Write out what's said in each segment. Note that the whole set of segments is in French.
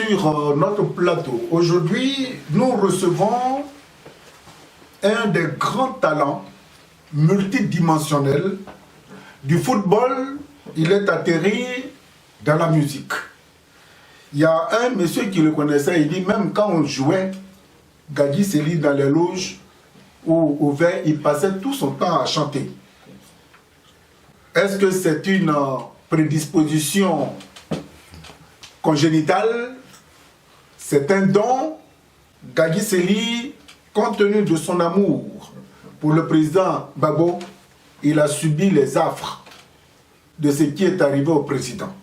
sur notre plateau. Aujourd'hui, nous recevons un des grands talents multidimensionnels du football. Il est atterri dans la musique. Il y a un monsieur qui le connaissait, il dit même quand on jouait Gadji Sely dans les loges ou au verre, il passait tout son temps à chanter. Est-ce que c'est une prédisposition congénitale? C'est un don? Gadji Sely, compte tenu de son amour pour le président Gbagbo, il a subi les affres de ce qui est arrivé au président.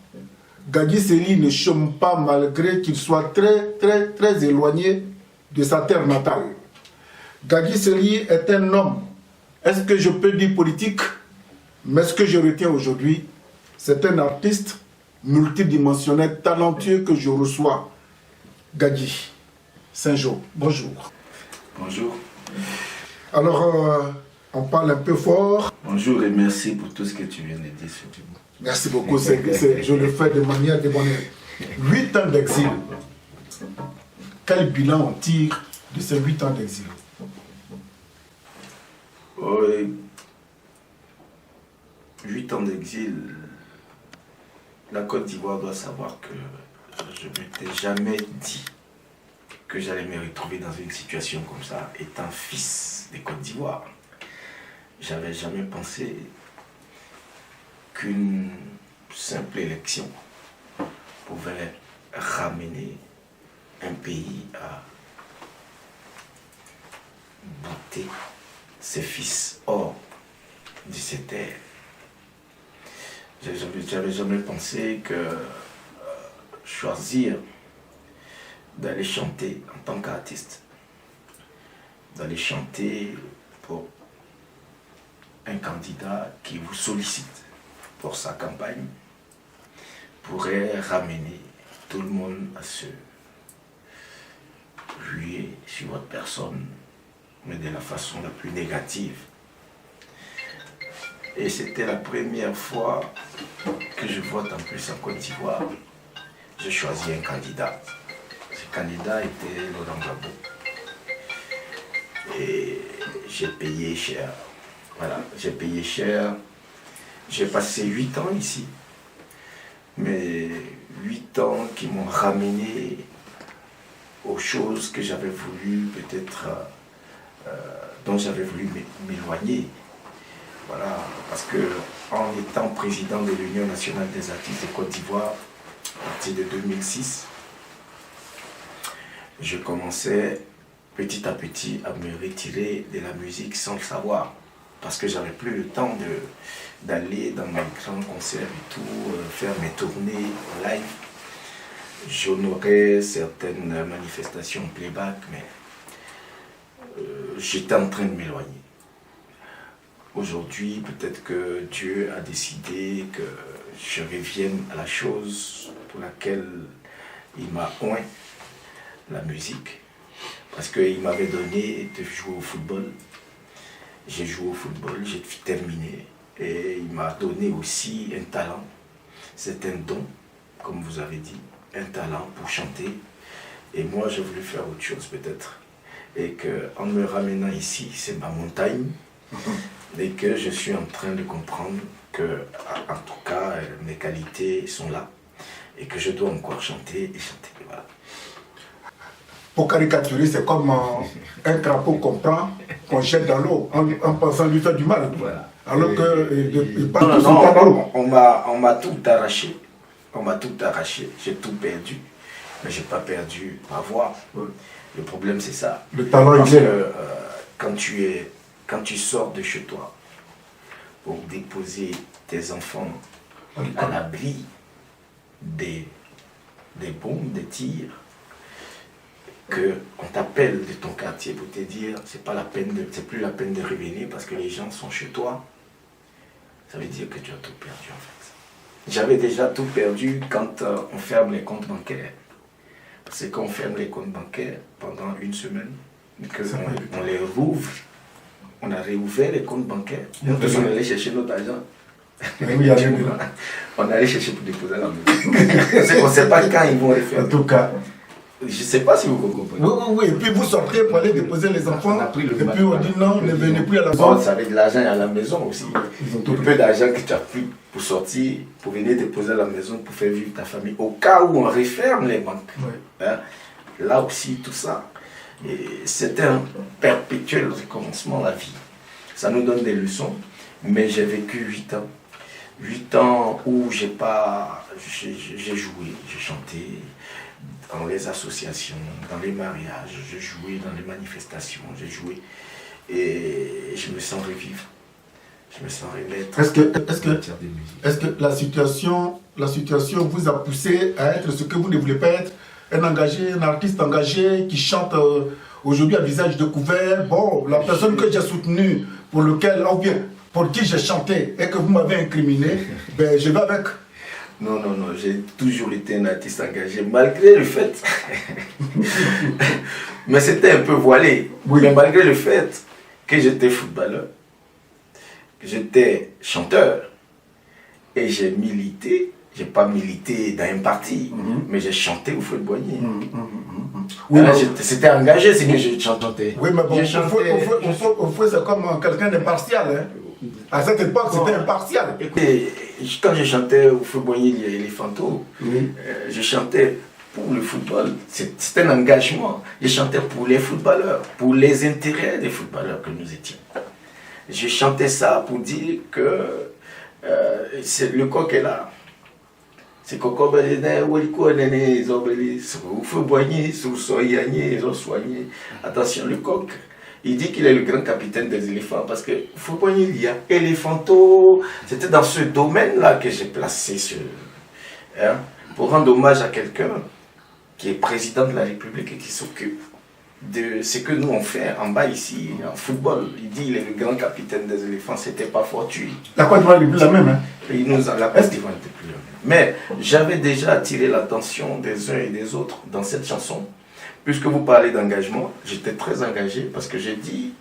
Gadji Sely ne chôme pas malgré qu'il soit très éloigné de sa terre natale. Gadji Sely est un homme, est-ce que je peux dire politique? Mais ce que je retiens aujourd'hui, c'est un artiste multidimensionnel, talentueux que je reçois. Gadji Saint-Jean, bonjour. Bonjour. Alors, on parle un peu fort. Bonjour et merci pour tout ce que tu viens de dire sur du monde. Merci beaucoup, je le fais de manière débonnaire. 8 ans d'exil. Quel bilan on tire de ces 8 ans d'exil? Oui. 8 ans d'exil, la Côte d'Ivoire doit savoir que je ne m'étais jamais dit que j'allais me retrouver dans une situation comme ça, étant fils des Côte d'Ivoire. J'avais jamais pensé qu'une simple élection pouvait ramener un pays à bouter ses fils hors de ses terres. J'avais jamais pensé que choisir d'aller chanter en tant qu'artiste, d'aller chanter pour un candidat qui vous sollicite pour sa campagne, pourrait ramener tout le monde à se ruer sur votre personne, mais de la façon la plus négative. Et c'était la première fois que je vote en plus en Côte d'Ivoire. J'ai choisi un candidat. Ce candidat était Laurent Gbagbo. Et j'ai payé cher. Voilà, j'ai payé cher. J'ai passé 8 ans ici. Mais 8 ans qui m'ont ramené aux choses que j'avais voulu peut-être, dont j'avais voulu m'éloigner. Voilà, parce que en étant président de l'Union nationale des artistes de Côte d'Ivoire, à partir de 2006, je commençais petit à petit à me retirer de la musique sans le savoir. Parce que j'avais plus le temps d'aller dans mes grands concerts et tout, faire mes tournées live. J'honorais certaines manifestations playback, mais j'étais en train de m'éloigner. Aujourd'hui, peut-être que Dieu a décidé que je revienne à la chose pour laquelle il m'a oint, la musique. Parce qu'il m'avait donné de jouer au football. J'ai joué au football, j'ai terminé. Et il m'a donné aussi un talent. C'est un don, comme vous avez dit, un talent pour chanter. Et moi, j'ai voulu faire autre chose peut-être. Et qu'en me ramenant ici, c'est ma montagne. Et que je suis en train de comprendre que, en tout cas, mes qualités sont là et que je dois encore chanter et chanter. Voilà. Pour caricaturer, c'est comme un crapaud qu'on prend, qu'on jette dans l'eau en pensant lui faire du mal. Voilà. Alors que non, on m'a tout arraché. On m'a tout arraché. J'ai tout perdu. Mais je n'ai pas perdu ma voix. Le problème, c'est ça. Le talent, parce que quand tu sors de chez toi pour déposer tes enfants à l'abri des bombes, des tirs, qu'on t'appelle de ton quartier pour te dire c'est plus la peine de revenir parce que les gens sont chez toi, ça veut dire que tu as tout perdu en fait. J'avais déjà tout perdu quand on ferme les comptes bancaires. C'est qu'on ferme les comptes bancaires pendant une semaine, qu'on les rouvre. On a réouvert les comptes bancaires. On allait chercher notre argent. On allait chercher pour déposer la maison. C'est qu'on ne sait pas quand ils vont les faire. En tout cas, Je ne sais pas si vous comprenez. Oui, et puis vous sortez pour aller déposer les enfants, et puis on dit non, ne venez plus à la maison. maison. Ça avec de l'argent à la maison aussi. Tout peu d'argent que tu as pris pour sortir, pour venir déposer à la maison, pour faire vivre ta famille. Au cas où on referme les banques. Oui. Hein? Là aussi, tout ça. C'est un perpétuel recommencement, la vie. Ça nous donne des leçons, mais j'ai vécu 8 ans. 8 ans où j'ai joué, j'ai chanté dans les associations, dans les mariages, j'ai joué dans les manifestations, j'ai joué et je me sens revivre. Je me sens renaître. Est-ce que la situation vous a poussé à être ce que vous ne voulez pas être, un artiste engagé qui chante aujourd'hui à visage découvert? Bon, la personne que j'ai soutenue, pour lequel, ou bien pour qui j'ai chanté et que vous m'avez incriminé, ben je vais avec. Non, j'ai toujours été un artiste engagé, malgré le fait. Mais c'était un peu voilé. Oui. Mais malgré le fait que j'étais footballeur, que j'étais chanteur, et j'ai milité. J'ai pas milité dans un parti, mais j'ai chanté au feu de Boigny. Oui, c'était engagé, c'est que j'ai chanté. Oui, mais bon, au feu, c'est comme quelqu'un d'impartial. Hein. À cette époque, c'était impartial. Écoutez, quand je chantais au feu de Boigny, les fantômes, je chantais pour le football. C'était un engagement. Je chantais pour les footballeurs, pour les intérêts des footballeurs que nous étions. Je chantais ça pour dire que le coq est là. C'est Coco Belene, Waliko Nene, ils ont belé, au feu Boigny, sous Soyagné, ils ont soigné. Attention, le coq, il dit qu'il est le grand capitaine des éléphants parce que au feu Boigny, il y a éléphanto. C'était dans ce domaine-là que j'ai placé pour rendre hommage à quelqu'un qui est président de la République et qui s'occupe de ce que nous on fait en bas ici, en football. Il dit qu'il est le grand capitaine des éléphants, c'était pas fortuit. La Côte d'Ivoire n'est plus la même. Hein? La Côte d'Ivoire n'était plus la même. Mais j'avais déjà attiré l'attention des uns et des autres dans cette chanson. Puisque vous parlez d'engagement, j'étais très engagé parce que j'ai dit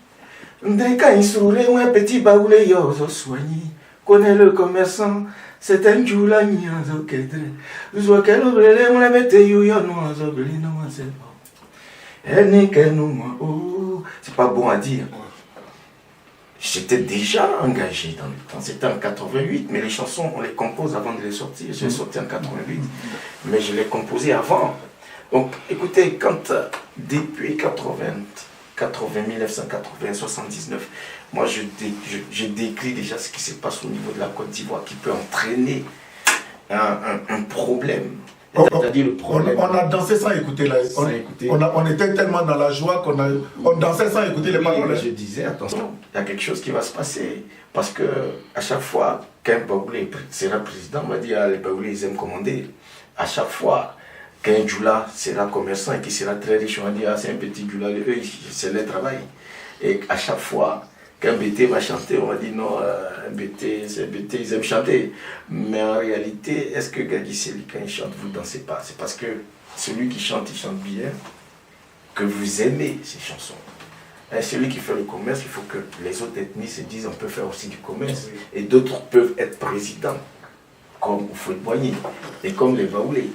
un petit baoulé soigné, connaît le commerçant, c'est un joulani en zokedre. On la mette c'est pas bon à dire. J'étais déjà engagé dans le temps. C'était en 88, mais les chansons, on les compose avant de les sortir. Je les sorti en 88, mais je les composais avant. Donc, écoutez, quand depuis 1980, 79, moi je décris déjà ce qui se passe au niveau de la Côte d'Ivoire qui peut entraîner un problème. C'est-à-dire le problème. On a dansé sans écouter. On était tellement dans la joie on dansait sans écouter les paroles. Je disais, attention, il y a quelque chose qui va se passer. Parce que à chaque fois qu'un Baoulé sera président, on va dire, les Baoulés, ils aiment commander. À chaque fois qu'un Djoula sera commerçant et qui sera très riche, on va dire, c'est un petit Djoula, eux, c'est leur travail. Et à chaque fois qu'un BT va chanter, on va dire non, un BT, c'est BT, ils aiment chanter. Mais en réalité, est-ce que Gagui Sely, quand il chante, vous ne dansez pas? C'est parce que celui qui chante, il chante bien, que vous aimez ces chansons. Et celui qui fait le commerce, il faut que les autres ethnies se disent on peut faire aussi du commerce. Et d'autres peuvent être présidents, comme Fouet Boigny, et comme les Baoulés.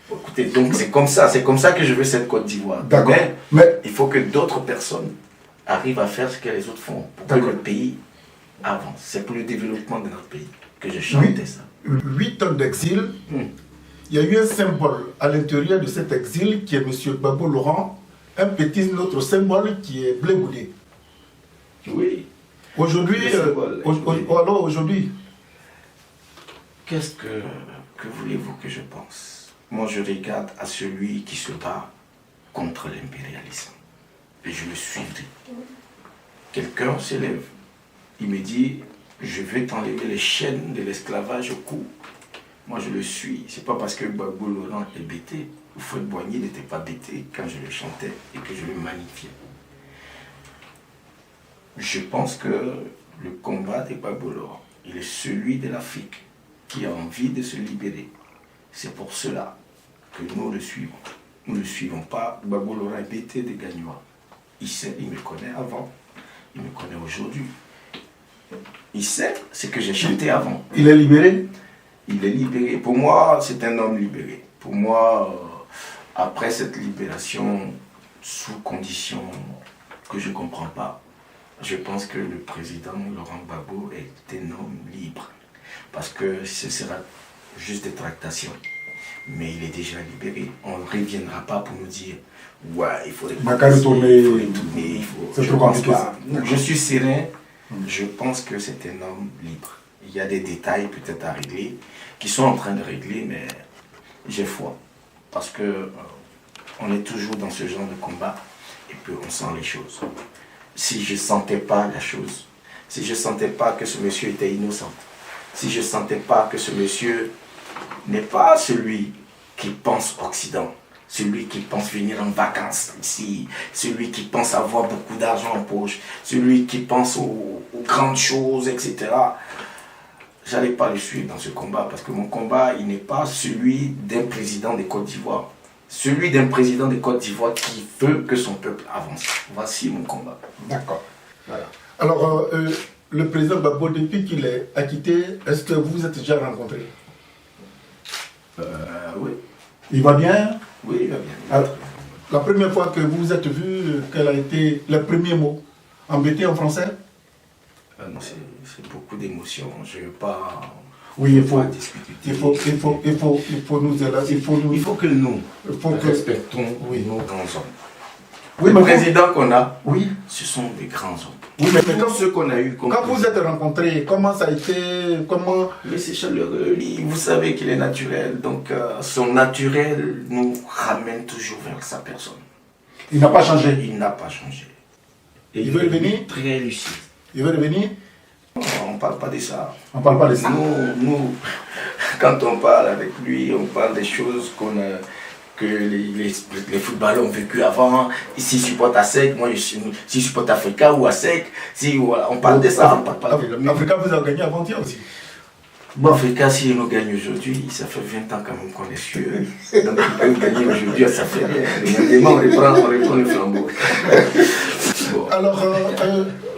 Écoutez, donc c'est comme ça que je veux cette Côte d'Ivoire. Mais il faut que d'autres personnes arrivent à faire ce que les autres font pour que le pays avance. C'est pour le développement de notre pays que je chantais ça. 8 ans d'exil, il y a eu un symbole à l'intérieur de cet exil qui est M. Gbagbo Laurent, un petit autre symbole qui est Blé Goudé. Oui. Aujourd'hui, alors aujourd'hui, qu'est-ce que voulez-vous que je pense? Moi, je regarde à celui qui se bat contre l'impérialisme. Et je le suivrai. Quelqu'un s'élève. Il me dit, je vais t'enlever les chaînes de l'esclavage au cou. Moi, je le suis. C'est pas parce que Gbagbo Laurent est bêté. Fouet Boigny n'était pas bêté quand je le chantais et que je le magnifiais. Je pense que le combat de Gbagbo Laurent, il est celui de l'Afrique qui a envie de se libérer. C'est pour cela que nous le suivons. Nous ne le suivons pas. Gbagbo Laurent est bêté de Gagnois. Il sait, il me connaît avant. Il me connaît aujourd'hui. Il sait ce que j'ai chanté avant. Il est libéré? Il est libéré. Pour moi, c'est un homme libéré. Pour moi, après cette libération, sous conditions que je ne comprends pas, je pense que le président Laurent Gbagbo est un homme libre. Parce que ce sera juste des tractations. Mais il est déjà libéré. On ne reviendra pas pour nous dire ouais, il faut retourner. Je pense pas. Je suis serein. Je pense que c'est un homme libre. Il y a des détails peut-être à régler, qui sont en train de régler, mais j'ai foi. Parce que on est toujours dans ce genre de combat et puis on sent les choses. Si je ne sentais pas la chose, si je ne sentais pas que ce monsieur était innocent, si je ne sentais pas que ce monsieur n'est pas celui qui pense Occident, celui qui pense venir en vacances ici, celui qui pense avoir beaucoup d'argent en poche, celui qui pense aux grandes choses, etc. Je n'allais pas le suivre dans ce combat parce que mon combat, il n'est pas celui d'un président de Côte d'Ivoire. Celui d'un président de Côte d'Ivoire qui veut que son peuple avance. Voici mon combat. D'accord. Voilà. Alors, le président Gbagbo, depuis qu'il est acquitté, est-ce que vous vous êtes déjà rencontrés? Oui. Il va bien? Oui, il va bien. Alors, la première fois que vous vous êtes vu, quel a été le premier mot? Embêté en français? Non, c'est beaucoup d'émotions. Je ne veux pas... Oui, il faut discuter. Il faut nous Il faut que nous respectons nos grands hommes. Oui, les présidents qu'on a, oui, ce sont des grands hommes. Oui, mais tous ceux qu'on a eu comme quand vous êtes rencontrés, comment ça a été? Mais c'est chaleureux, vous savez qu'il est naturel, donc son naturel nous ramène toujours vers sa personne. Il n'a pas changé? Il n'a pas changé. Et il veut revenir? Très lucide. Il veut revenir? On ne parle pas de ça. On ne parle pas de ça. Nous, quand on parle avec lui, on parle des choses que les footballeurs ont vécu avant. S'ils supportent à sec, moi s'ils supportent Africa ou à sec, si, voilà, on parle de ça. On parle pas de Africa vous a gagné avant-hier aussi. Bon, Africa, s'il nous gagne aujourd'hui, ça fait 20 ans quand même qu'on est sûr. Donc il peut nous gagner aujourd'hui, ça fait rien. Demain, on reprend le flambeau. Bon. Alors,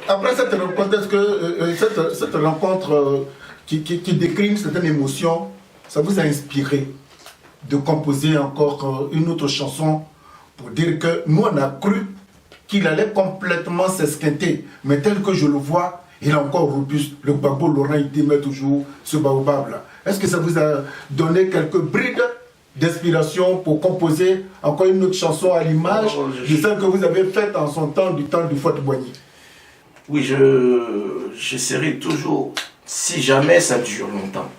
après cette rencontre, est-ce que cette rencontre qui décrit une certaine émotion, ça vous a inspiré de composer encore une autre chanson pour dire que nous, on a cru qu'il allait complètement s'esquinter, mais tel que je le vois, il est encore robuste. Le Gbagbo Laurent, il démet toujours ce baobab-là. Est-ce que ça vous a donné quelques brides d'inspiration pour composer encore une autre chanson à l'image de celle que vous avez faite en son temps, du temps du Fouad-Boigny? Oui, j'essaierai toujours, si jamais ça dure longtemps,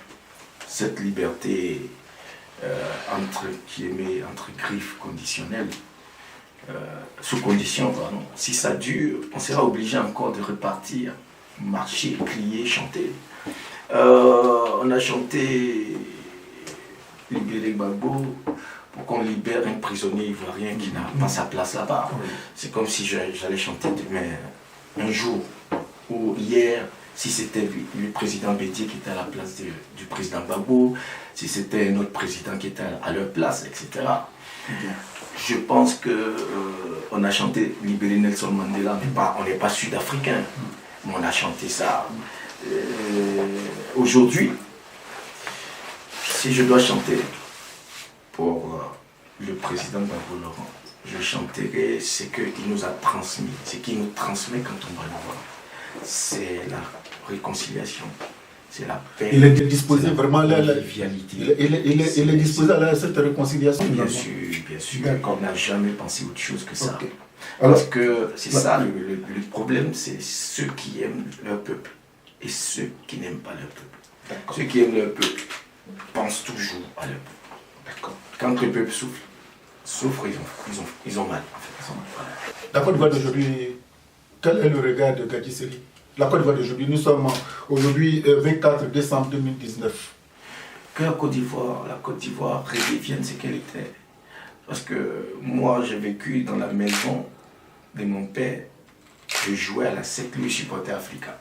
cette liberté entre griffes conditionnelles, sous condition, pardon. Si ça dure, on sera obligé encore de repartir, marcher, crier, chanter. On a chanté Libérer Gbagbo pour qu'on libère un prisonnier ivoirien qui n'a pas sa place là-bas. C'est comme si j'allais chanter demain, un jour ou hier, si c'était le président Bédié qui était à la place du président Gbagbo, si c'était un autre président qui était à leur place, etc. Je pense qu'on a chanté Libérer Nelson Mandela, on n'est pas sud-africain, mais on a chanté ça. Aujourd'hui, si je dois chanter pour le président Gbagbo Laurent, je chanterai ce qu'il nous a transmis, ce qu'il nous transmet quand on va le voir. C'est la réconciliation, c'est la paix. Il est disposé vraiment à la convivialité. Il est disposé à cette réconciliation. Bien sûr, bien sûr. Il n'a jamais pensé autre chose que ça. Okay. Parce que c'est ça le problème, c'est ceux qui aiment leur peuple et ceux qui n'aiment pas leur peuple. Ceux qui aiment leur peuple pensent toujours à leur peuple. Quand le peuple souffre, ils ont mal. En fait. La Côte d'Ivoire d'aujourd'hui, quel est le regard de Gadji Sely? La Côte d'Ivoire d'aujourd'hui, nous sommes aujourd'hui 24 décembre 2019. Que la Côte d'Ivoire redevienne ce qu'elle était. Parce que moi, j'ai vécu dans la maison de mon père. Je jouais à la SEC, lui supportait Africa.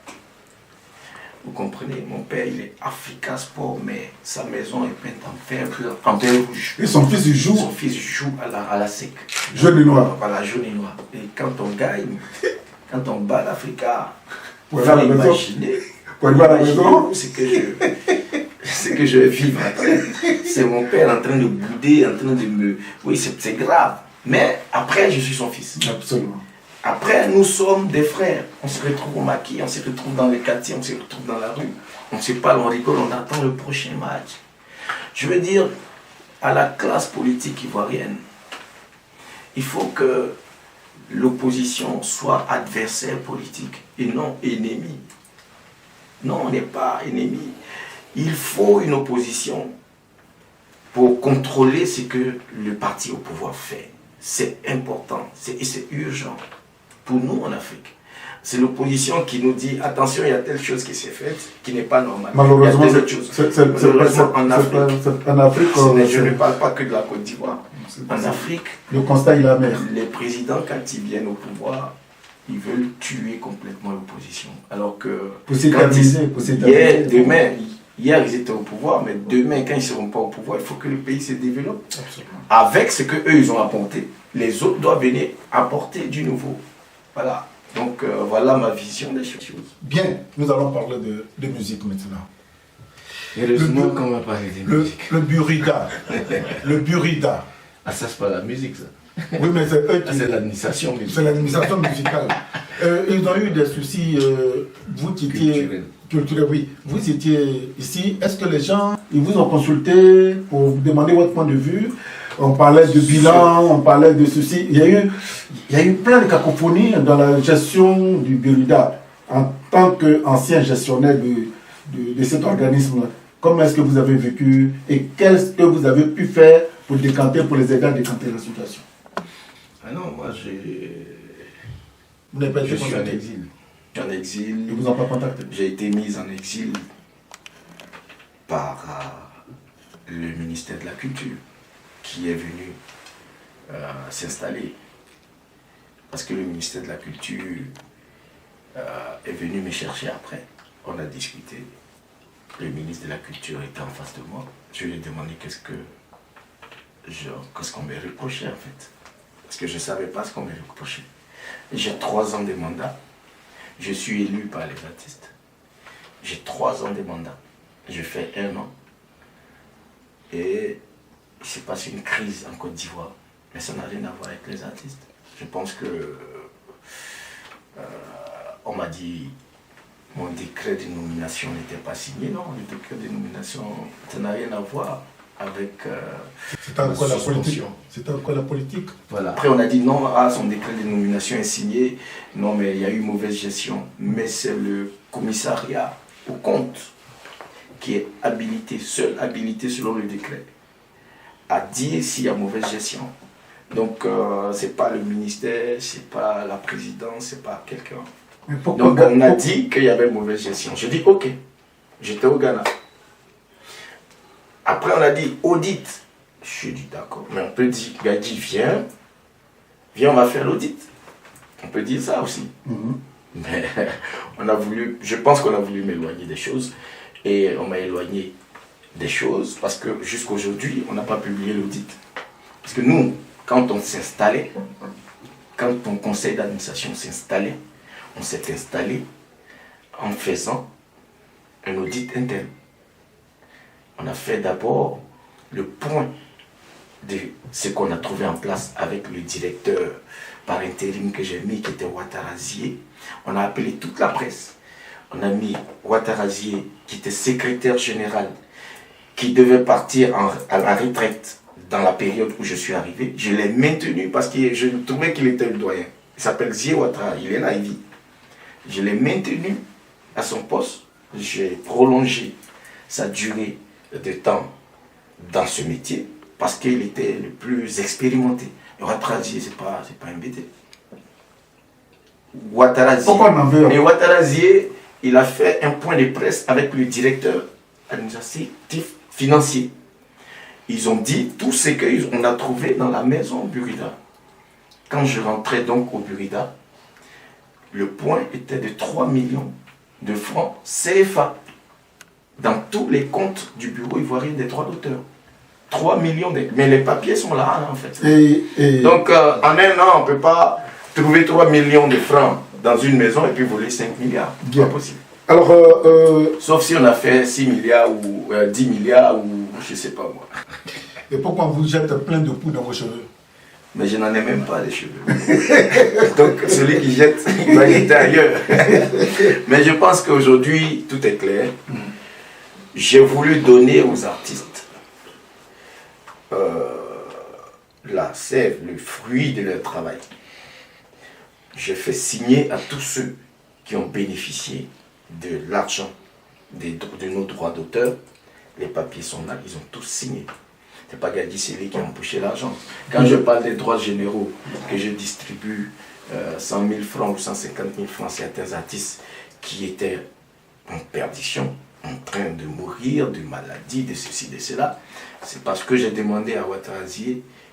Vous comprenez, mon père, il est Africa Sport, mais sa maison est peinte en fer rouge. Et son fils, il joue? Son fils joue à la SEC. Jaune et noir. Voilà, jaune et noir. Et quand on gagne, quand on bat l'Africa, vous voilà, pouvez imaginer ce que je vais vivre après. c'est mon père en train de bouder, en train de me... Oui, c'est grave. Mais après, je suis son fils. Absolument. Après, nous sommes des frères. On se retrouve au maquis, on se retrouve dans le quartier, on se retrouve dans la rue. On se parle, on rigole, on attend le prochain match. Je veux dire, à la classe politique ivoirienne, il faut que l'opposition soit adversaire politique et non ennemi. Non, on n'est pas ennemi. Il faut une opposition pour contrôler ce que le parti au pouvoir fait. C'est important et c'est urgent pour nous en Afrique. C'est l'opposition qui nous dit attention, il y a telle chose qui s'est faite qui n'est pas normale. Malheureusement, il y a telle chose. En Afrique, je ne parle pas que de la Côte d'Ivoire. En Afrique, le constat il est amer. Les présidents, quand ils viennent au pouvoir, ils veulent tuer complètement l'opposition. Alors que hier ils étaient au pouvoir, mais demain quand ils ne seront pas au pouvoir, il faut que le pays se développe. Absolument. Avec ce qu'eux ils ont apporté, les autres doivent venir apporter du nouveau. Voilà. Donc voilà ma vision des choses. Bien, nous allons parler de musique maintenant. Heureusement qu'on va parler de musique. Le burida. Le burida. Ah, ça c'est pas la musique ça. Oui, mais c'est eux qui... c'est l'administration musicale. C'est l'administration musicale. Ils ont eu des soucis, vous qui étiez... Culturel, oui. Vous étiez ici. Est-ce que les gens, ils vous ont consulté pour vous demander votre point de vue? On parlait de bilan, on parlait de ceci. Il y a eu plein de cacophonies dans la gestion du Burida. En tant qu'ancien gestionnaire de cet organisme, comment est-ce que vous avez vécu et qu'est-ce que vous avez pu faire pour les aider à décanter la situation? Ah non, moi Vous n'avez pas été je suis en contacté? exil. Je suis en exil. Ils vous ont pas contacté? J'ai été mis en exil par le ministère de la Culture qui est venu s'installer. Parce que le ministère de la Culture est venu me chercher après. On a discuté. Le ministre de la Culture était en face de moi. Je lui ai demandé qu'est-ce qu'on me reprochait en fait. Parce que je ne savais pas ce qu'on me reprochait. J'ai 3 ans de mandat. Je suis élu par les artistes. J'ai 3 ans de mandat. Je fais 1 an. Et il s'est passé une crise en Côte d'Ivoire. Mais ça n'a rien à voir avec les artistes. Je pense que on m'a dit mon décret de nomination n'était pas signé. Non, le décret de nomination, ça n'a rien à voir avec c'était encore la politique. C'était encore la politique. Voilà. Après on a dit non, son décret de nomination est signé. Non, mais il y a eu mauvaise gestion. Mais c'est le commissariat au compte qui est habilité, seul habilité selon le décret, à dire s'il y a mauvaise gestion. Donc c'est pas le ministère, c'est pas la présidence, c'est pas quelqu'un. Donc on a dit qu'il y avait mauvaise gestion. Je dis ok, j'étais au Ghana. Après on a dit audit. Je dis d'accord, mais on peut dire, Gadji viens, on va faire l'audit. On peut dire ça aussi. Mais on a voulu, je pense qu'on a voulu m'éloigner des choses. Et on m'a éloigné des choses parce que jusqu'à aujourd'hui, on n'a pas publié l'audit. Parce que nous, quand on s'installait, quand ton conseil d'administration s'installait, on s'est installé en faisant un audit interne. On a fait d'abord le point de ce qu'on a trouvé en place avec le directeur par intérim que j'ai mis, qui était Ouattarazié. On a appelé toute la presse. On a mis Ouattarazié, qui était secrétaire général, qui devait partir à la retraite dans la période où je suis arrivé. Je l'ai maintenu parce que je trouvais qu'il était le doyen. Il s'appelle Zié Ouattara, il est là, il vit. Je l'ai maintenu à son poste. J'ai prolongé sa durée de temps dans ce métier parce qu'il était le plus expérimenté. Ouattarazié, c'est pas un BD. Mais Ouattarazié, il a fait un point de presse avec le directeur administratif financier. Ils ont dit tout ce qu'on a trouvé dans la maison Burida. Quand je rentrais donc au Burida, le point était de 3 millions de francs CFA dans tous les comptes du bureau ivoirien des droits d'auteur. 3 millions de... Mais les papiers sont là, hein, en fait. Donc, en un an, on ne peut pas trouver 3 millions de francs dans une maison et puis voler 5 milliards. C'est pas possible. Alors, sauf si on a fait 6 milliards ou 10 milliards ou je sais pas moi. Et pourquoi on vous jette plein de poux dans vos cheveux? Mais je n'en ai même pas, les cheveux. Donc, celui qui jette, il va jeter ailleurs. Mais je pense qu'aujourd'hui, tout est clair. J'ai voulu donner aux artistes la sève, le fruit de leur travail. J'ai fait signer à tous ceux qui ont bénéficié de l'argent, de nos droits d'auteur. Les papiers sont là, ils ont tous signé. Ce n'est pas Gadi Seli qui a empoché l'argent. Quand je parle des droits généraux, que je distribue 100 000 francs ou 150 000 francs à certains artistes qui étaient en perdition, en train de mourir de maladie, de ceci, de cela, c'est parce que j'ai demandé à Ouattara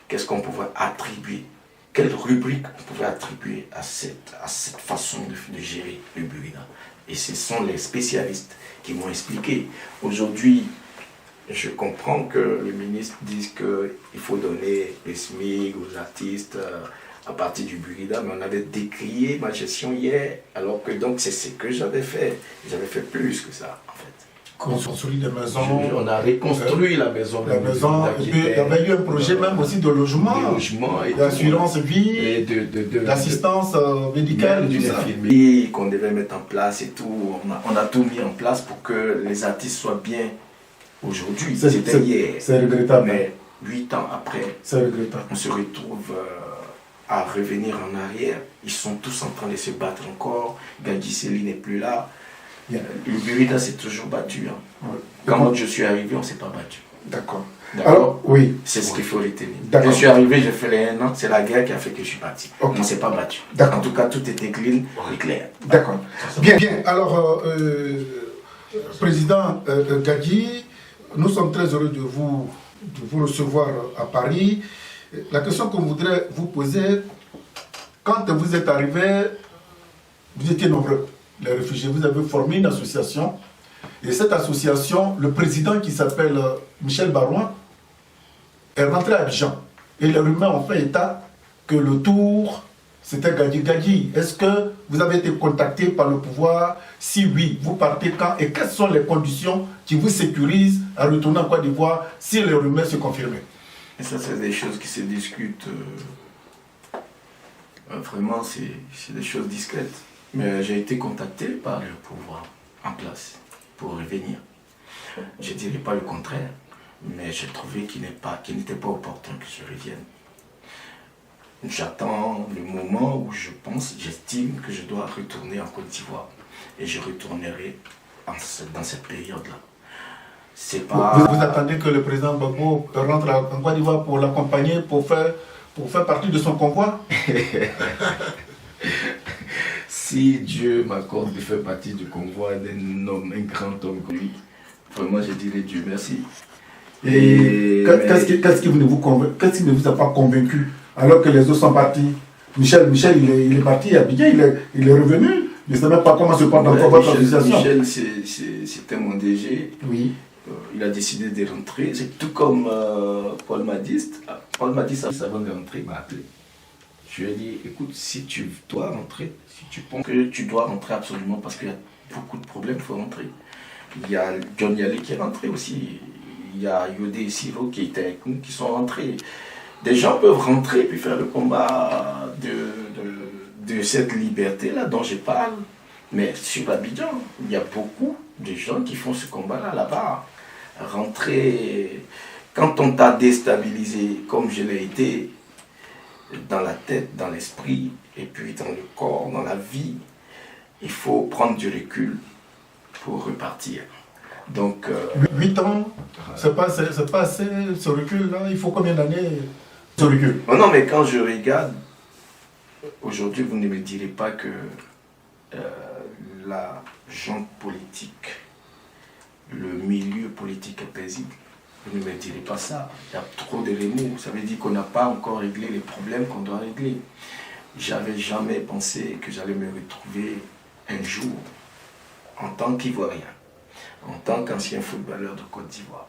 qu'est-ce qu'on pouvait attribuer, quelle rubrique on pouvait attribuer à cette façon de gérer le Burkina. Et ce sont les spécialistes qui m'ont expliqué. Aujourd'hui, je comprends que le ministre dise qu'il faut donner les SMIC aux artistes à partir du Burkina, mais on avait décrié ma gestion hier, alors que donc c'est ce que j'avais fait. J'avais fait plus que ça, en fait. Construit des maisons. On a reconstruit la maison. La maison, et puis il y avait eu un projet même aussi de logement, d'assurance vie, et d'assistance médicale, d'une infirmerie qu'on devait mettre en place et tout. On a tout mis en place pour que les artistes soient bien aujourd'hui. C'était hier. C'est regrettable. Mais 8 ans après, on se retrouve à revenir en arrière. Ils sont tous en train de se battre encore. Gadi Seli n'est plus là. Le Burkina s'est toujours battu. Hein. Ouais. Quand je suis arrivé, on ne s'est pas battu. D'accord. Alors, oui. C'est ce qu'il faut retenir. Je suis arrivé, j'ai fait les 1 an, c'est la guerre qui a fait que je suis parti. Okay. On ne s'est pas battu. En tout cas, tout était clean et clair. D'accord. Bien, bien. Alors, Président Gadi, nous sommes très heureux de vous recevoir à Paris. La question qu'on voudrait vous poser, quand vous êtes arrivé, vous étiez nombreux. Les réfugiés, vous avez formé une association, et cette association, le président qui s'appelle Michel Barouin est rentré à Abidjan, et les rumeurs ont fait état que le tour, c'était Gadi. Est-ce que vous avez été contacté par le pouvoir? Si oui, vous partez quand? Et quelles sont les conditions qui vous sécurisent à retourner en Côte d'Ivoire si les rumeurs se confirmaient? Et ça, c'est des choses qui se discutent. Vraiment, c'est des choses discrètes. Mais j'ai été contacté par le pouvoir en place pour revenir. Je ne dirais pas le contraire, mais j'ai trouvé qu'il n'était pas opportun que je revienne. J'attends le moment où j'estime que je dois retourner en Côte d'Ivoire. Et je retournerai dans cette période-là. C'est pas... Vous attendez que le président Gbagbo rentre en Côte d'Ivoire pour l'accompagner, pour faire partie de son convoi? Si Dieu m'accorde de faire partie du convoi d'un homme, un grand homme comme lui, vraiment je dirais Dieu merci. Et qu'est-ce qui ne vous a pas convaincu alors que les autres sont partis? Michel il est parti à Abidjan, il est revenu. Je ne sais même pas comment se porte encore votre association. Michel, c'était mon DG. Oui. Il a décidé de rentrer. C'est tout comme Paul Madiste. Paul Madiste, avant de rentrer, il m'a appelé. Je lui ai dit, écoute, si tu dois rentrer, si tu penses que tu dois rentrer absolument parce qu'il y a beaucoup de problèmes, il faut rentrer. Il y a John Yali qui est rentré aussi. Il y a Yodé et Siro qui étaient avec nous, qui sont rentrés. Des gens peuvent rentrer puis faire le combat de cette liberté-là dont je parle. Mais sur Abidjan, il y a beaucoup de gens qui font ce combat-là là-bas. Rentrer, quand on t'a déstabilisé comme je l'ai été, dans la tête, dans l'esprit, et puis dans le corps, dans la vie, il faut prendre du recul pour repartir. Donc, 8 ans, c'est pas assez ce recul-là. Il faut combien d'années ce recul? Non, mais quand je regarde, aujourd'hui, vous ne me direz pas que la junte politique, le milieu politique est paisible. Vous ne me direz pas ça. Il y a trop de remous. Ça veut dire qu'on n'a pas encore réglé les problèmes qu'on doit régler. J'avais jamais pensé que j'allais me retrouver un jour en tant qu'Ivoirien, en tant qu'ancien footballeur de Côte d'Ivoire,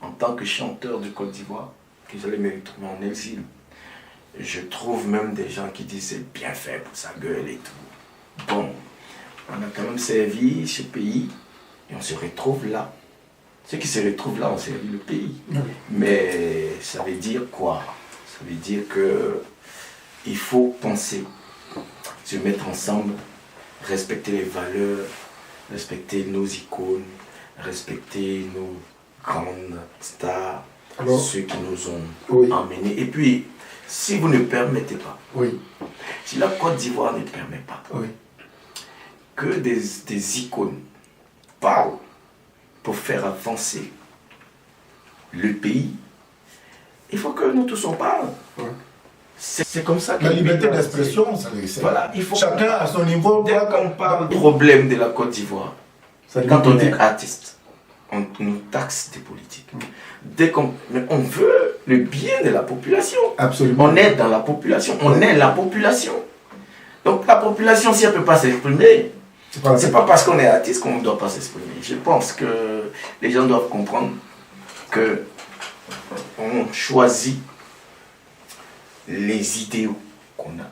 en tant que chanteur de Côte d'Ivoire, que j'allais me retrouver en exil. Je trouve même des gens qui disent c'est bien fait pour sa gueule et tout. Bon, on a quand même servi ce pays et on se retrouve là. Ceux qui se retrouvent là ont servi le pays. Oui. Mais ça veut dire quoi? Ça veut dire que il faut penser, se mettre ensemble, respecter les valeurs, respecter nos icônes, respecter nos grandes stars, Alors, ceux qui nous ont oui. emmenés. Et puis, si vous ne permettez pas, Oui, si la Côte d'Ivoire ne permet pas oui. que des icônes parlent pour faire avancer le pays, il faut que nous tous en parlent. Ouais. C'est comme ça que La le pays liberté doit d'expression, rester. Voilà, il faut chacun à son niveau. dès qu'on parle du problème de la Côte d'Ivoire, Ça quand on dit dit artiste, on nous taxe des politiques. Dès mais on veut le bien de la population. absolument. On est dans la population, on est la population. Donc la population, si elle ne peut pas s'exprimer, c'est pas parce qu'on est artiste qu'on ne doit pas s'exprimer. Je pense que les gens doivent comprendre que on choisit les idéaux qu'on a,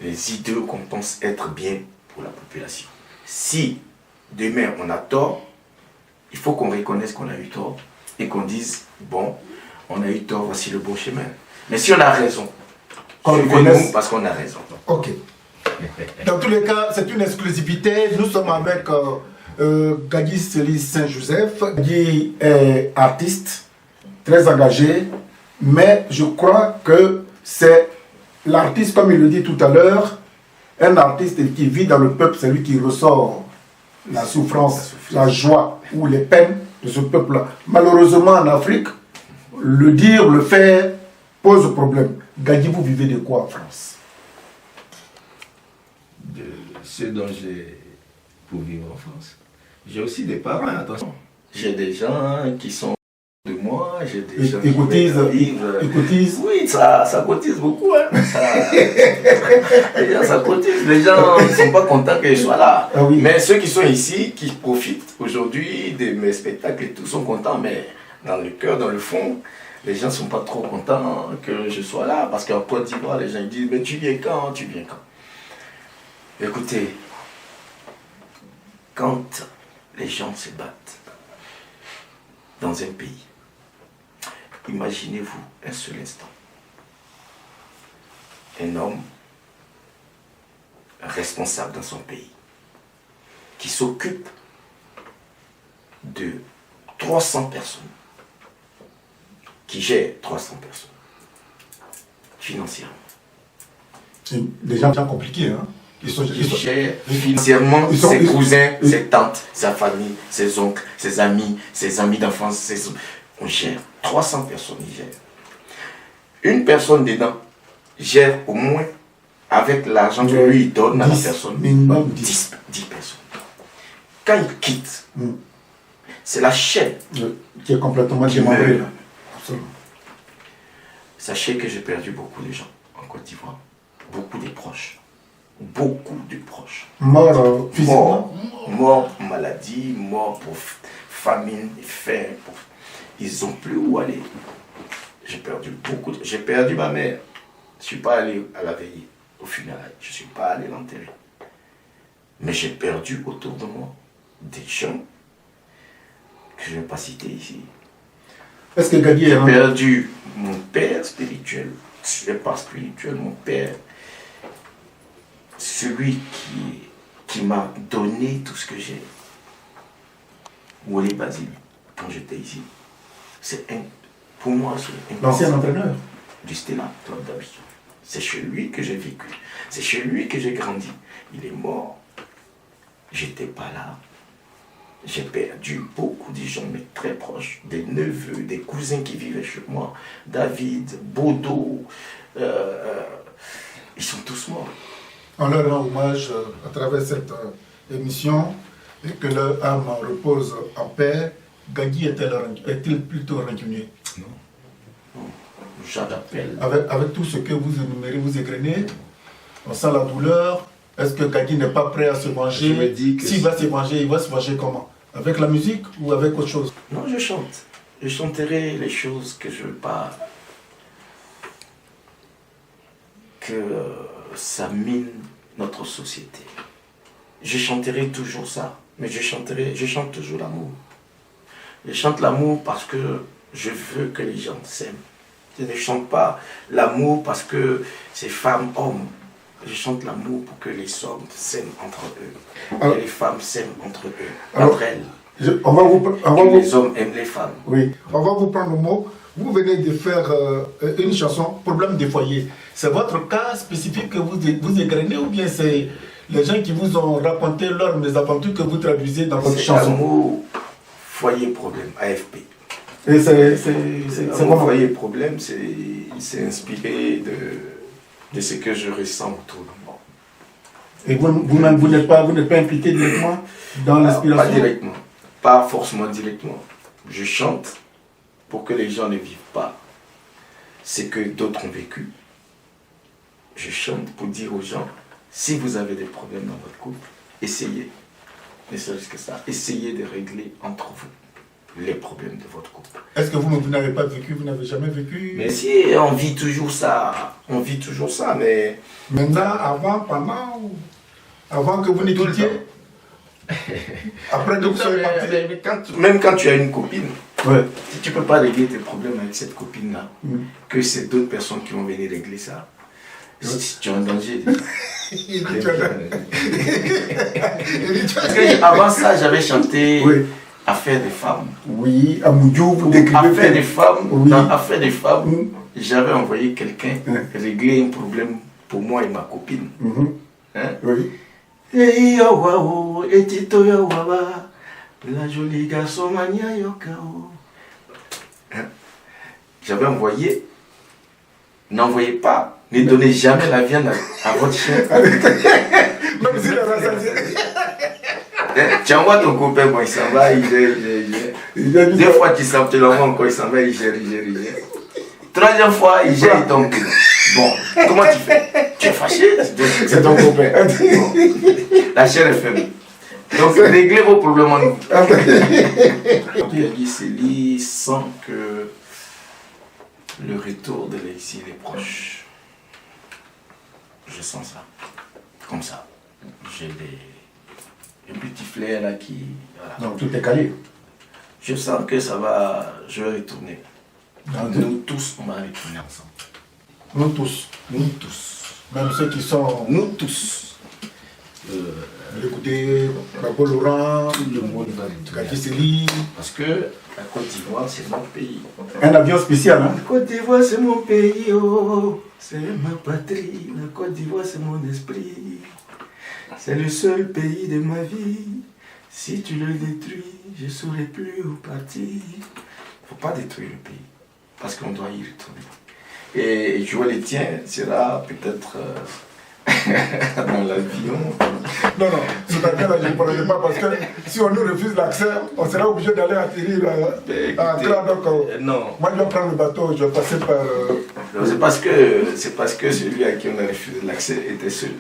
les idéaux qu'on pense être bien pour la population. Si demain on a tort, il faut qu'on reconnaisse qu'on a eu tort et qu'on dise, bon, on a eu tort, voici le bon chemin. Mais si on a raison, qu'on suivez-nous reconnaisse. parce qu'on a raison. Ok. Dans tous les cas, c'est une exclusivité. Nous sommes avec Gagui Sely Saint-Joseph. Gagui est artiste, très engagé, mais je crois que c'est l'artiste, comme il le dit tout à l'heure, un artiste qui vit dans le peuple, c'est lui qui ressort la souffrance, la joie ou les peines de ce peuple-là. Malheureusement, en Afrique, le dire, le faire, pose problème. Gagui, vous vivez de quoi en France? De ce dont j'ai pour vivre en France. J'ai aussi des parents, attention. J'ai des gens qui sont de moi, j'ai des gens Ils cotisent, veulent vivre. ils cotisent. Oui, ça cotise beaucoup. Hein. Les gens, ça cotise. Les gens ne sont pas contents que je sois là. Ah oui. Mais ceux qui sont ici, qui profitent aujourd'hui de mes spectacles et tout, sont contents. Mais dans le cœur, dans le fond, les gens ne sont pas trop contents que je sois là. Parce qu'en Côte d'Ivoire, les gens ils disent, mais tu viens quand? Tu viens quand? Écoutez, quand les gens se battent dans un pays, imaginez-vous un seul instant, un homme responsable dans son pays, qui s'occupe de 300 personnes, qui gère 300 personnes, financièrement. C'est des gens bien compliqués, hein. Qui gère financièrement ses cousins, ses tantes, sa famille, ses oncles, ses amis d'enfance. On gère 300 personnes, il gère. Une personne dedans gère au moins, avec l'argent que lui il donne à la personne, minimum 10 personnes. Quand il quitte, c'est la chaîne qui est complètement qui démembrée. meurt. Absolument. Sachez que j'ai perdu beaucoup de gens en Côte d'Ivoire, beaucoup de proches. Beaucoup de proches. Mort physiquement. Mort pour maladie, mort pour famine, faim. Ils n'ont plus où aller. J'ai perdu beaucoup. J'ai perdu ma mère. Je ne suis pas allé à la veillée, au funérailles. Je ne suis pas allé l'enterrer. Mais j'ai perdu autour de moi des gens que je ne vais pas citer ici. Est-ce que Gagui J'ai est perdu mon père spirituel. Je ne pas spirituel, mon père. Celui qui m'a donné tout ce que j'ai. Wally Basile, quand j'étais ici, pour moi, c'est l'ancien entraîneur? Du Stella, Club d'Abidjan. C'est chez lui que j'ai vécu. C'est chez lui que j'ai grandi. Il est mort. J'étais pas là. J'ai perdu beaucoup de gens, mais très proches. Des neveux, des cousins qui vivaient chez moi. David, Bodo. Ils sont tous morts. On leur rend hommage à travers cette émission et que leur âme repose en paix. Gagui est-il plutôt rancunier? Non. J'appelle. Avec tout ce que vous énumérez, vous égrenez, on sent la douleur. Est-ce que Gagui n'est pas prêt à se venger? Je me dis que s'il va se venger, il va se venger comment? Avec la musique ou avec autre chose? Non, je chante. Je chanterai les choses que je veux pas que ça mine notre société. Je chanterai toujours ça, mais je chante toujours l'amour. Je chante l'amour parce que je veux que les gens s'aiment. Je ne chante pas l'amour parce que c'est femme-homme. Je chante l'amour pour que les hommes s'aiment entre eux. Alors, et les femmes s'aiment entre eux, alors, entre elles. On Les hommes aiment les femmes. Oui, on va vous prendre le mot. Vous venez de faire une chanson, Problème des foyers. C'est votre cas spécifique que vous égrenez ou bien c'est les gens qui vous ont raconté leurs mésaventures que vous traduisez dans votre C'est chanson? l'amour, foyer, problème, AFP. Et c'est L'amour, comment? foyer, problème, c'est inspiré de ce que je ressens autour de moi. Et vous-même, vous n'êtes pas impliqué directement dans l'inspiration? Pas directement, pas forcément directement. Je chante pour que les gens ne vivent pas ce que d'autres ont vécu. Je chante pour dire aux gens, si vous avez des problèmes dans votre couple, essayez, ne serait-ce que ça, essayez de régler entre vous les problèmes de votre couple. Est-ce que vous n'avez pas vécu, vous n'avez jamais vécu? Mais si, on vit toujours ça, mais... Maintenant, avant, pendant, avant que vous ne Tout le quittiez? temps. Après que vous soyez parti? Même quand tu as une copine, Ouais. si tu ne peux pas régler tes problèmes avec cette copine-là, que c'est d'autres personnes qui vont venir régler ça, si tu es en danger. Il dit, tu as- il dit, tu as- Parce que avant ça, j'avais chanté Oui. Affaires des femmes. Oui, à Moudjou, vous décrivez... Affaires des femmes, Oui. dans Affaires des femmes, Mhm. j'avais envoyé quelqu'un Ouais. régler un problème pour moi et ma copine. Mhm. Hein? Oui. Hey, yo, wow, et Tito, yo, wawa, la jolie garçon mania yo kao. Hein? J'avais envoyé, n'envoyez pas, ne donnez jamais la viande à votre chien. Même si le rassasié... Hein? Tu envoies ton copain, bon, il s'en va, il gère. Il a dit Deux ça. fois tu te l'envoies encore, il s'en va, il gère. Troisième fois, il gère, donc, bon, comment tu fais? Tu es fâché, c'est ton copain. Bon. La chair est faible. Donc, réglez vos problèmes en nous. Guy Célie sent que le retour de l'exil est proche. Je sens ça. Comme ça. J'ai un petit flair là qui... Voilà. Donc tout est calé. Je sens que ça va... Je vais retourner. Dans Nous tous, on va retourner ensemble. Nous tous. Nous tous. Même ceux qui sont... Nous tous. Écoutez, Babo Laurent, Tout le monde va retourner. Gadi Seli. Parce que la Côte d'Ivoire, c'est mon pays. Un avion spécial, hein? La Côte d'Ivoire, c'est mon pays, oh, c'est ma patrie. La Côte d'Ivoire, c'est mon esprit. C'est le seul pays de ma vie. Si tu le détruis, je ne saurai plus où partir. Il ne faut pas détruire le pays, parce qu'on doit y retourner. Et jouer les tiens sera peut-être dans l'avion. Non, non, c'est-à-dire là, je ne parlerai pas parce que si on nous refuse l'accès, on sera obligé d'aller atterrir à Accra. Donc, Non. moi, je vais prendre le bateau, je vais passer par... Non, c'est parce que celui à qui on a refusé l'accès était seul.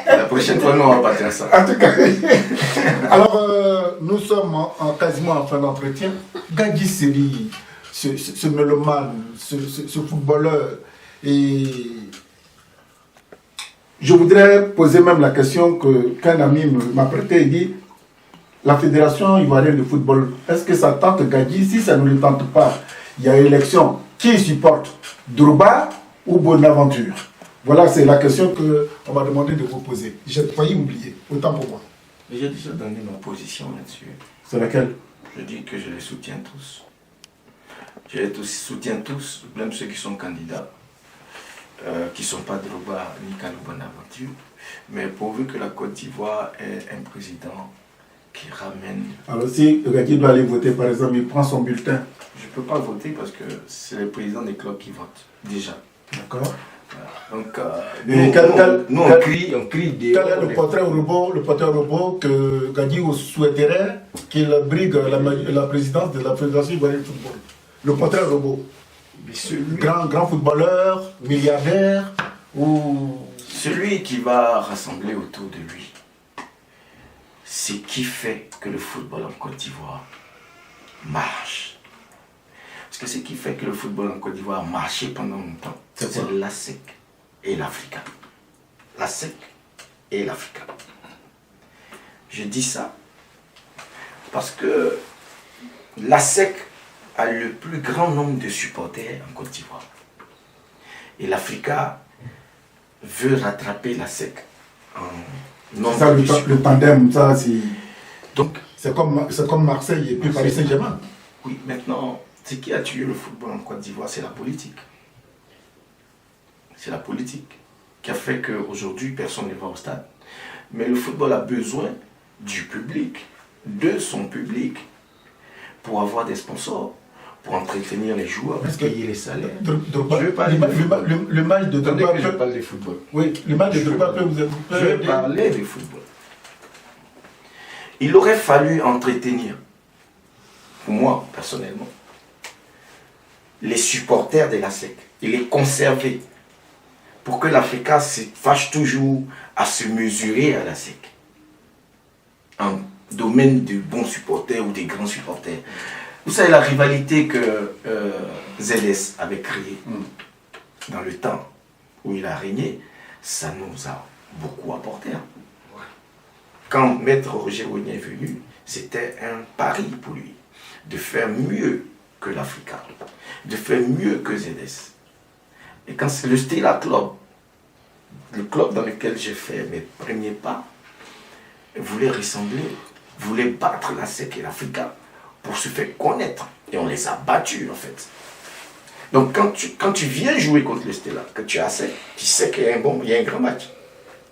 La prochaine fois, nous, on va partir ensemble. En tout cas, alors, nous sommes quasiment en fin d'entretien. Gadi Seli, ce mélomane, ce footballeur, et je voudrais poser même la question qu'un ami m'a prêtée. Il dit, la Fédération ivoirienne de football, est-ce que ça tente Gadi? Si ça ne le tente pas, il y a élection. Qui supporte, Drouba ou Bonaventure? Voilà, c'est la question qu'on m'a demandé de vous poser. J'ai failli oublier, autant pour moi. J'ai déjà donné ma position là-dessus. C'est laquelle? Je dis que je les soutiens tous. Je les soutiens tous, même ceux qui sont candidats, qui ne sont pas Drouba ni Kalou Bonaventure, mais pourvu que la Côte d'Ivoire ait un président qui ramène... Alors si Gadi doit aller voter, par exemple, il prend son bulletin. Je ne peux pas voter parce que c'est le président des clubs qui vote, déjà. D'accord. Voilà. Donc, Et on crie quel est le portrait robot que Gadi souhaiterait qu'il brigue la présidence de la Fédération ivoirienne de football? Le portrait robot. Grand footballeur, milliardaire ou... Celui qui va rassembler autour de lui, c'est qui fait que le football en Côte d'Ivoire marche. Parce que ce qui fait que le football en Côte d'Ivoire a marché pendant longtemps, c'est l'ASEC et l'Africa. L'ASEC et l'Africa. Je dis ça parce que l'ASEC a le plus grand nombre de supporters en Côte d'Ivoire. Et l'Africa veut rattraper l'ASEC en nombre Ça, de supporters. le tandem, ça, c'est... Donc, C'est comme Marseille et puis Paris Saint-Germain. oui, maintenant, ce qui a tué le football en Côte d'Ivoire, c'est la politique. C'est la politique qui a fait qu'aujourd'hui, personne ne va au stade. Mais le football a besoin du public, de son public, pour avoir des sponsors, pour entretenir les joueurs, pour payer les salaires. Drogba, Je veux parler de football. le match de Attendez Drogba que je peut... parle de football. Oui, le match de Drogba peut vous Je vais parler du football. Il aurait fallu entretenir, pour moi personnellement, les supporters de la SEC et les conserver pour que l'Africa se fâche toujours à se mesurer à la SEC en domaine de bons supporters ou des grands supporters. Vous savez la rivalité que ZS avait créée dans le temps où il a régné, ça nous a beaucoup apporté. Quand Maître Roger Wagné est venu, c'était un pari pour lui de faire mieux que l'Africa, de faire mieux que ZS. Et quand c'est le Stella Club, le club dans lequel j'ai fait mes premiers pas, voulait ressembler, voulait battre la SEC et l'Africa pour se faire connaître. Et on les a battus en fait. Donc quand tu viens jouer contre le Stella, que tu as SEC, tu sais qu'il y a un grand match.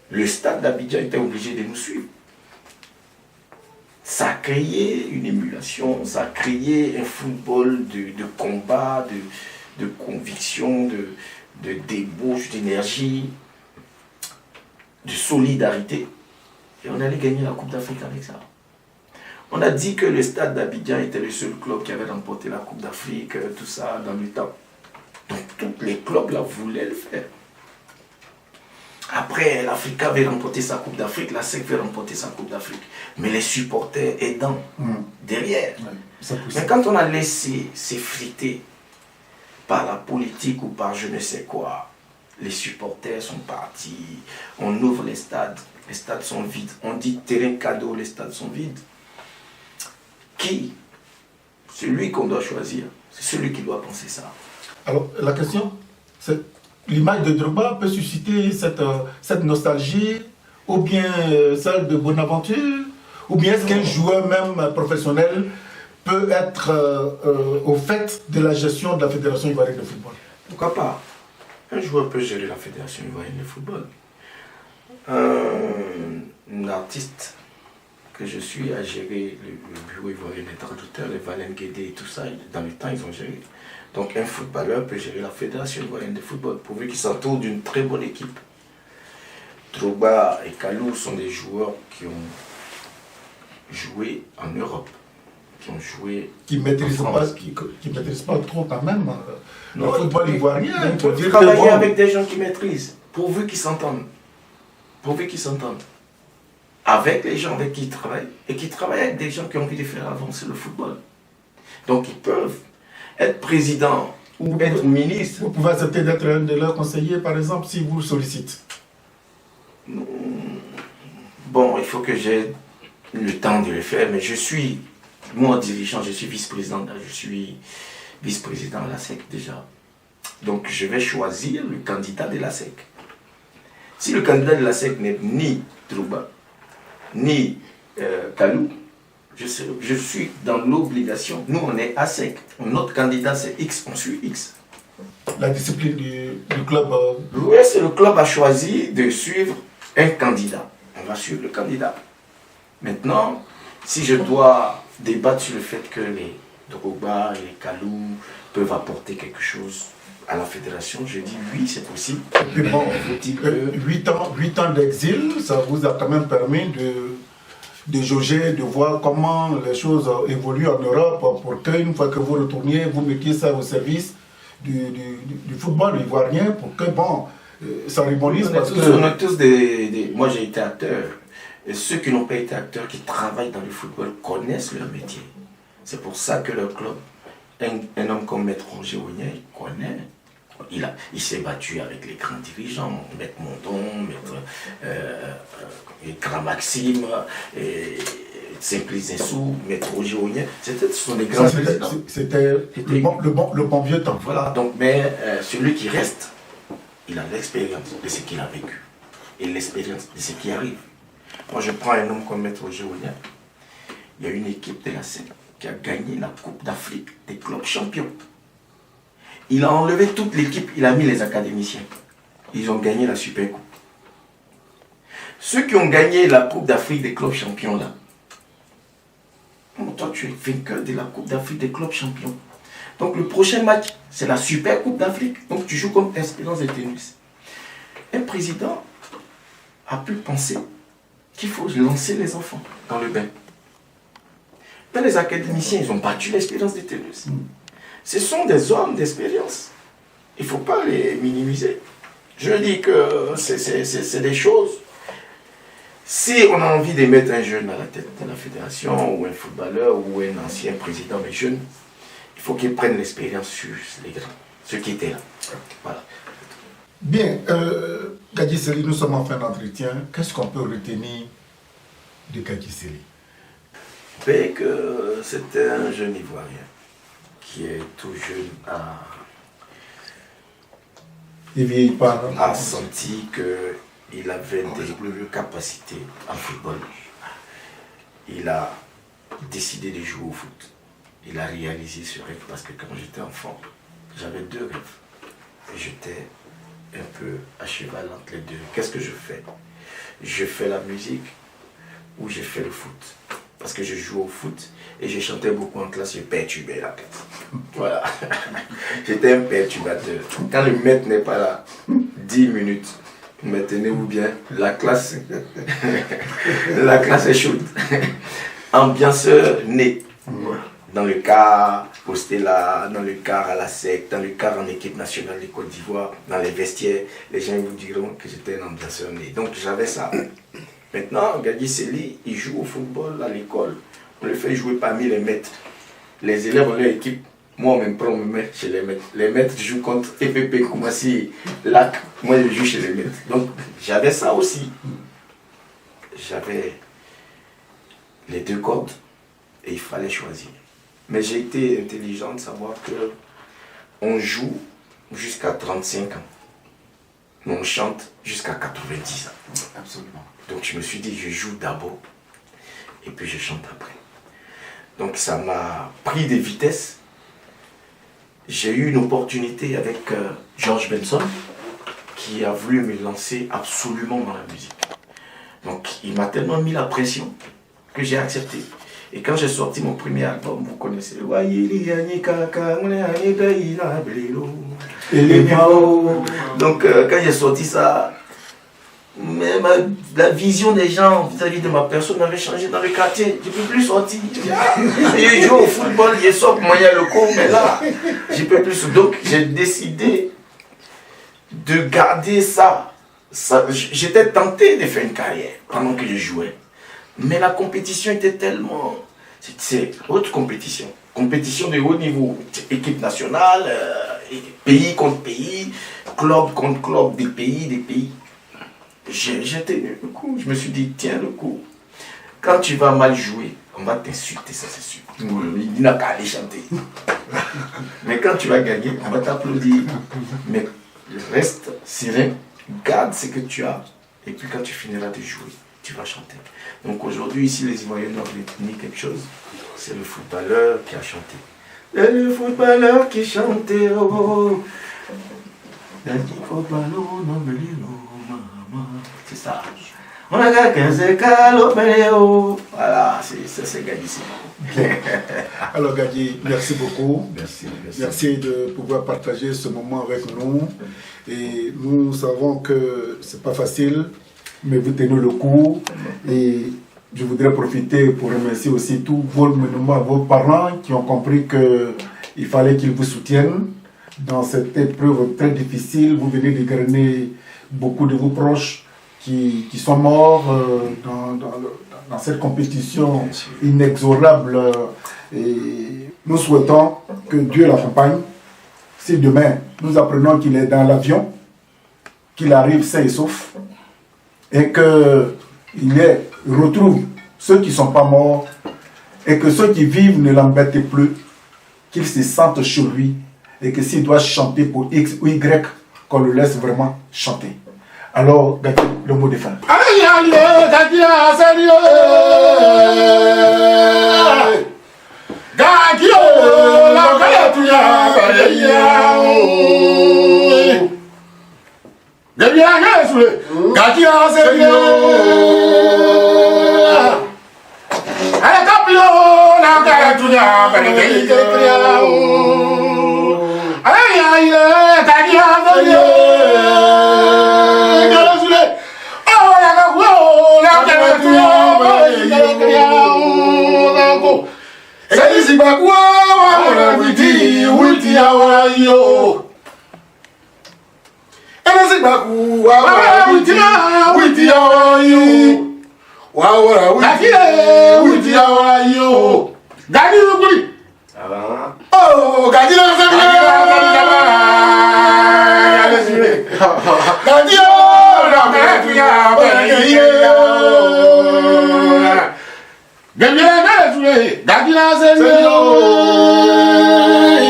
Le stade d'Abidjan était obligé de nous suivre. Ça a créé une émulation, ça a créé un football de combat, de conviction, de débauche, d'énergie, de solidarité. Et on allait gagner la Coupe d'Afrique avec ça. On a dit que le stade d'Abidjan était le seul club qui avait remporté la Coupe d'Afrique, tout ça dans le temps. Donc tous les clubs là voulaient le faire. Après, l'Africa avait remporté sa Coupe d'Afrique, la SEC avait remporté sa Coupe d'Afrique. Mais les supporters aidant derrière. Mais quand on a laissé s'effriter par la politique ou par je ne sais quoi, les supporters sont partis, on ouvre les stades sont vides. On dit terrain cadeau, les stades sont vides. Qui? Celui qu'on doit choisir, c'est celui qui doit penser ça. Alors, la question, c'est l'image de Drogba peut susciter cette nostalgie, ou bien celle de Bonaventure, ou bien est-ce qu'un joueur même professionnel peut être au fait de la gestion de la Fédération ivoirienne de football? Pourquoi pas? Un joueur peut gérer la Fédération ivoirienne de football. Un artiste que je suis a géré le bureau ivoirien des traducteurs, les Valen Guédé et tout ça, dans le temps ils ont géré. Donc un footballeur peut gérer la Fédération ivoirienne de football pourvu qu'il s'entoure d'une très bonne équipe. Drogba et Kalou sont des joueurs qui ont joué en Europe, qui ont joué qui ne maîtrisent pas trop quand même le football ivoirien. Ils peuvent travailler avec des gens qui maîtrisent, pourvu qu'ils s'entendent. Pourvu qu'ils s'entendent avec les gens avec qui ils travaillent et qui travaillent avec des gens qui ont envie de faire avancer le football. Donc ils peuvent être président ou être ministre. Vous pouvez accepter d'être un de leurs conseillers, par exemple, si vous le sollicitez. Bon, il faut que j'ai le temps de le faire, mais je suis, moi dirigeant, je suis vice-président, je suis vice-président de la SEC déjà. Donc je vais choisir le candidat de la SEC. Si le candidat de la SEC n'est ni Drogba, ni Kalou, je suis dans l'obligation. Nous, on est ASEC. Notre candidat, c'est X, on suit X. La discipline du club. Oui, c'est le club a choisi de suivre un candidat. On va suivre le candidat. Maintenant, si je dois débattre sur le fait que les Drogba et les Kalou peuvent apporter quelque chose à la fédération, je dis oui, c'est possible. Et puis bon, 8 ans d'exil, ça vous a quand même permis de jauger, de voir comment les choses évoluent en Europe pour qu'une fois que vous retourniez, vous mettiez ça au service du football ivoirien pour que bon, ça rebondisse. On est tous moi j'ai été acteur. Et ceux qui n'ont pas été acteurs, qui travaillent dans le football, connaissent leur métier. C'est pour ça que leur club, un homme comme Maître Roger Wagné, il connaît. Il s'est battu avec les grands dirigeants, Maître Mondon, Maître Grand Maxime, et Simplice Zensou, Maître Roger Ognien, ce sont des grands présidents. C'était le bon vieux temps. Voilà, donc, mais celui qui reste, il a l'expérience de ce qu'il a vécu et l'expérience de ce qui arrive. Moi, je prends un homme comme Maître Roger Ognien. Il y a une équipe de la SEC qui a gagné la Coupe d'Afrique des clubs champions. Il a enlevé toute l'équipe, il a mis les académiciens. Ils ont gagné la Super Coupe. Ceux qui ont gagné la Coupe d'Afrique des clubs champions là, toi tu es vainqueur de la Coupe d'Afrique des clubs champions. Donc le prochain match, c'est la Super Coupe d'Afrique. Donc tu joues comme Espérance de tennis. Un président a pu penser qu'il faut lancer les enfants dans le bain. Mais les académiciens, ils ont battu l'Espérance de tennis. Ce sont des hommes d'expérience. Il ne faut pas les minimiser. Je dis que c'est des choses. Si on a envie de mettre un jeune à la tête de la fédération, ou un footballeur, ou un ancien président, mais jeune, il faut qu'il prenne l'expérience sur les grands, ceux qui étaient là. Voilà. Bien, Gadji Sely, nous sommes en fin d'entretien. Qu'est-ce qu'on peut retenir de Gadji Sely? Que c'était un jeune Ivoirien qui est tout jeune a senti qu'il avait des capacités en football. Il a décidé de jouer au foot. Il a réalisé ce rêve parce que quand j'étais enfant, j'avais deux rêves. Et j'étais un peu à cheval entre les deux. Qu'est-ce que je fais? Je fais la musique ou je fais le foot? Parce que je jouais au foot et je chantais beaucoup en classe, je perturbais la classe. Voilà. J'étais un perturbateur. Quand le maître n'est pas là, 10 minutes, maintenez-vous bien, la classe est chaude. Ambianceur né. Dans le car au Stella, dans le car à la SEC, dans le car en équipe nationale de Côte d'Ivoire, dans les vestiaires, les gens vous diront que j'étais un ambianceur né. Donc j'avais ça. Maintenant, Gadji Sely, il joue au football à l'école. On le fait jouer parmi les maîtres. Les élèves ont leur équipe. Moi, on me met chez les maîtres. Les maîtres jouent contre EPP, Koumassi, Lac. Moi, je joue chez les maîtres. Donc, j'avais ça aussi. J'avais les deux cordes et il fallait choisir. Mais j'ai été intelligent de savoir que on joue jusqu'à 35 ans. Mais on chante jusqu'à 90 ans. Absolument. Donc je me suis dit, je joue d'abord et puis je chante après. Donc ça m'a pris des vitesses. J'ai eu une opportunité avec George Benson qui a voulu me lancer absolument dans la musique. Donc il m'a tellement mis la pression que j'ai accepté. Et quand j'ai sorti mon premier album, vous connaissez. Donc quand j'ai sorti ça, mais la vision des gens vis-à-vis de ma personne avait changé dans le quartier. Je ne peux plus sortir. Je joue au football, je sors pour moyen locaux, mais là, je ne peux plus. Donc j'ai décidé de garder ça. J'étais tenté de faire une carrière pendant que je jouais. Mais la compétition était tellement... C'est autre compétition. Compétition de haut niveau. Équipe nationale, pays contre pays, club contre club, des pays. J'ai tenu le coup. Je me suis dit, tiens le coup. Quand tu vas mal jouer, on va t'insulter, ça c'est sûr. Il n'a qu'à aller chanter. Mais quand tu vas gagner, on va t'applaudir. Mais reste serein, garde ce que tu as. Et puis quand tu finiras de jouer, tu vas chanter. Donc aujourd'hui, ici, les Ivoiriens doivent retenir quelque chose. C'est le footballeur qui a chanté. Le footballeur qui chantait, oh. C'est ça. On a 15 calomètres. Voilà, c'est Gadji Sely. Alors Gadji, merci beaucoup. Merci. Merci de pouvoir partager ce moment avec nous. Et nous savons que c'est pas facile, mais vous tenez le coup. Et je voudrais profiter pour remercier aussi tous vos parents qui ont compris qu'il fallait qu'ils vous soutiennent dans cette épreuve très difficile. Vous venez de grainer beaucoup de vos proches qui sont morts dans cette compétition inexorable. Et nous souhaitons que Dieu l'accompagne. Si demain nous apprenons qu'il est dans l'avion, qu'il arrive sain et sauf, et qu'il retrouve ceux qui ne sont pas morts, et que ceux qui vivent ne l'embêtent plus, qu'il se sente chez lui, et que s'il doit chanter pour X ou Y, qu'on le laisse vraiment chanter. Alors, Gaki, le mot de fin.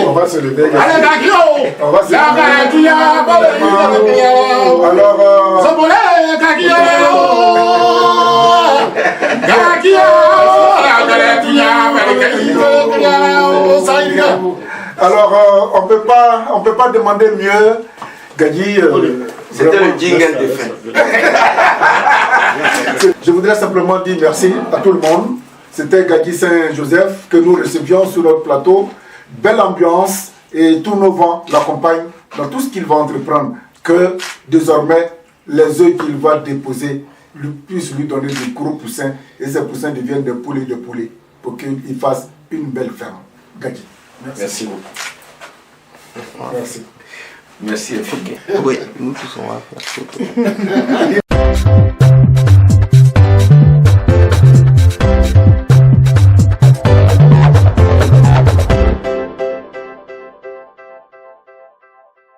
On va se lever. On va se lever. Alors, on peut pas demander mieux. Gadi, c'était le jingle de fin. Je voudrais simplement dire merci à tout le monde. C'était Gadi Saint-Joseph que nous recevions sur notre plateau. Belle ambiance et tous nos vents l'accompagnent dans tout ce qu'il va entreprendre. Que désormais, les œufs qu'il va déposer puissent lui donner de gros poussins et ces poussins deviennent des poulets pour qu'il fasse une belle ferme. Gadi, Merci beaucoup. Merci. Merci, Afrique. Oui, nous tous on va faire.